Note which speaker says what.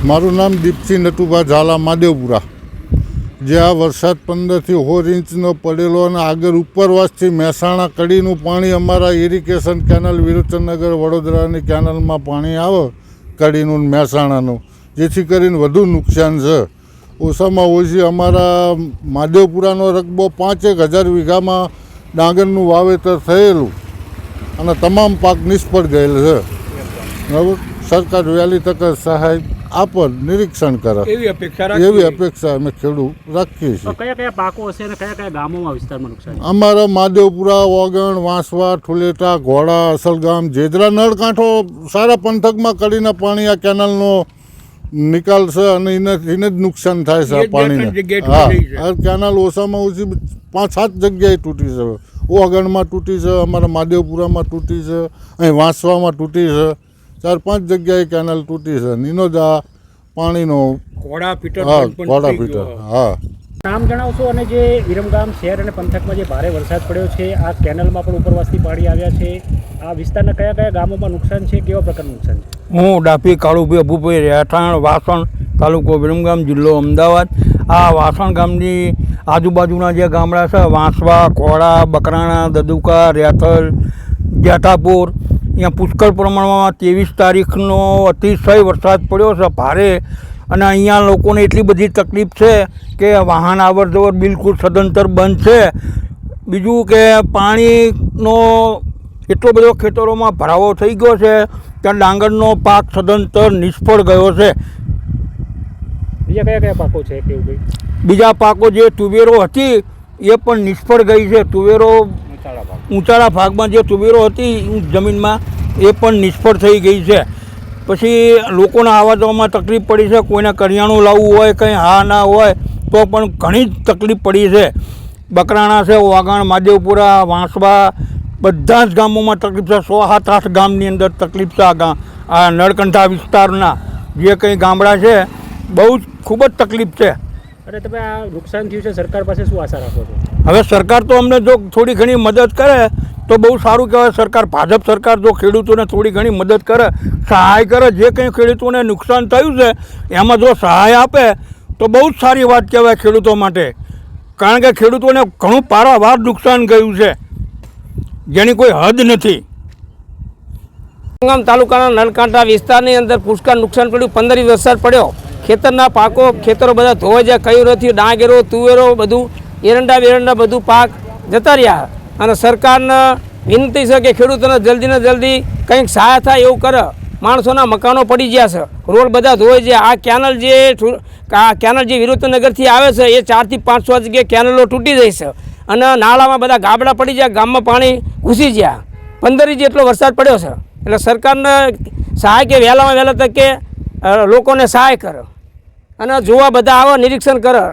Speaker 1: મારું નામ દીપસિંહ નટુભા ઝાલા માદેવપુરા. જે આ વરસાદ 15થી 16 ઇંચનો પડેલો અને આગળ ઉપરવાસથી મહેસાણા કડીનું પાણી અમારા ઇરિગેશન કેનલ વિરુચનનગર વડોદરાની કેનલમાં પાણી આવે કડીનું મહેસાણાનું, જેથી કરીને વધુ નુકસાન છે. ઓછામાં ઓછી અમારા માદેવપુરાનો રકબો 5,000 વીઘામાં ડાંગરનું વાવેતર થયેલું અને તમામ પાક નિષ્ફળ ગયેલ છે. બરાબર, સરકાર વહેલી તકે સહાય આપે, નિરીક્ષણ કરે એવી અપેક્ષા અમે ખેડૂત રાખીએ છીએ.
Speaker 2: કયા કયા પાકો હશે અને કયા કયા ગામોમાં વિસ્તારમાં નુકસાન?
Speaker 1: અમારા માદેવપુરા, વગણ, વાંસવા, ઠુલેટા, ઘોડા, અસલગામ, જેદરા, નળકાંઠો સારા પંથકમાં કડીના પાણી આ કેનાલનો નિકાલ છે અને એને જ નુકસાન થાય છે. આ પાણીને આ કેનાલ ઓછામાં ઓછી 5-7 જગ્યાએ તૂટી છે. ઓગણમાં તૂટી છે, અમારા માદેવપુરામાં તૂટી છે, અહીં વાંસવામાં તૂટી છે, 4-5 જગ્યાએ કેનાલ તૂટી છે. નિનોદા પાણીનો ઘોડા પીટર. હા,
Speaker 2: નામ જણાવશો અને જે વિરમગામ શહેર અને પંથકમાં જે ભારે વરસાદ પડ્યો છે, આ કેનલમાં પણ ઉપરવાસથી પાણી આવ્યા છે, આ વિસ્તારના કયા કયા ગામોમાં નુકસાન છે, કેવા પ્રકારનું નુકસાન છે?
Speaker 3: હું ડાભી કાળુભાઈ અભુભાઈ રહેઠાણ, વાસણ તાલુકો, વિરમગામ જિલ્લો અમદાવાદ. આ વાસણ ગામની આજુબાજુના જે ગામડા છે, વાંસવા, ઘોડા, બકરાણા, દદુકા, રેથલ, જેઠાપુર, અહીંયા પુષ્કળ પ્રમાણમાં 23 તારીખનો અતિશય વરસાદ પડ્યો છે, ભારે. અને અહીંયા લોકોને એટલી બધી તકલીફ છે કે વાહન અવર જવર બિલકુલ સદંતર બંધ છે. બીજું કે પાણીનો એટલો બધો ખેતરોમાં ભરાવો થઈ ગયો છે ત્યાં ડાંગરનો પાક સદંતર નિષ્ફળ ગયો છે.
Speaker 2: બીજા કયા કયા પાકો છે કેવું?
Speaker 3: બીજા પાકો જે તુવેરો હતી એ પણ નિષ્ફળ ગઈ છે. તુવેરો ઊંચાળા ભાગમાં જે તુવેરો હતી જમીનમાં એ પણ નિષ્ફળ થઈ ગઈ છે. પછી લોકોને આવવા જવામાં તકલીફ પડી છે. કોઈને કરિયાણું લાવવું હોય, કંઈ હા ના હોય તો પણ ઘણી જ તકલીફ પડી છે. બકરાણા છે, વાગણ, માદેવપુરા, વાંસવા, બધા જ ગામોમાં તકલીફ છે. 100-8 ગામની અંદર તકલીફ છે. આ નળકંઠા વિસ્તારના જે કંઈ ગામડા છે બહુ જ ખૂબ જ તકલીફ છે.
Speaker 2: અને તમે આ નુકસાન થયું છે, સરકાર પાસે શું આશા રાખો છો?
Speaker 3: હવે સરકાર તો અમને જો થોડી ઘણી મદદ કરે તો બહુ સારું કહેવાય. સરકાર, ભાજપ સરકાર જો ખેડૂતોને થોડી ઘણી મદદ કરે, સહાય કરે, જે કંઈ ખેડૂતોને નુકસાન થયું છે એમાં જો સહાય આપે તો બહુ જ સારી વાત કહેવાય ખેડૂતો માટે. કારણ કે ખેડૂતોને ઘણું પારાવાર નુકસાન ગયું છે જેની કોઈ હદ નથી.
Speaker 4: વિરમગામ તાલુકાના નળકાંઠા વિસ્તારની અંદર પુષ્કળ નુકસાન પડ્યું. 15 ઇંચ વરસાદ પડ્યો. ખેતરના પાકો, ખેતરો બધા ધોવાઈ જાય, કયું નથી, ડાંગેરો, તુવેરો, બધું એરંડા બેરંડા બધું પાક જતા રહ્યા. અને સરકારને વિનંતી છે કે ખેડૂતોને જલ્દી ને જલ્દી કંઈક સહાય થાય એવું કરે. માણસોના મકાનો પડી ગયા છે, રોડ બધા ધોવાઈ જાય. આ કેનલ જે વિરુચનગરથી આવે છે એ 4 થી 5 જગ્યાએ કેનલો તૂટી જાય છે અને નાળામાં બધા ગાબડા પડી ગયા, ગામમાં પાણી ઘૂસી ગયા. 15 ઇંચ જેટલો વરસાદ પડ્યો છે. એટલે સરકારને સહાય કે વહેલામાં વહેલા તકે લોકોને સહાય કરે અને જોવા બધા આવે, નિરીક્ષણ કરે.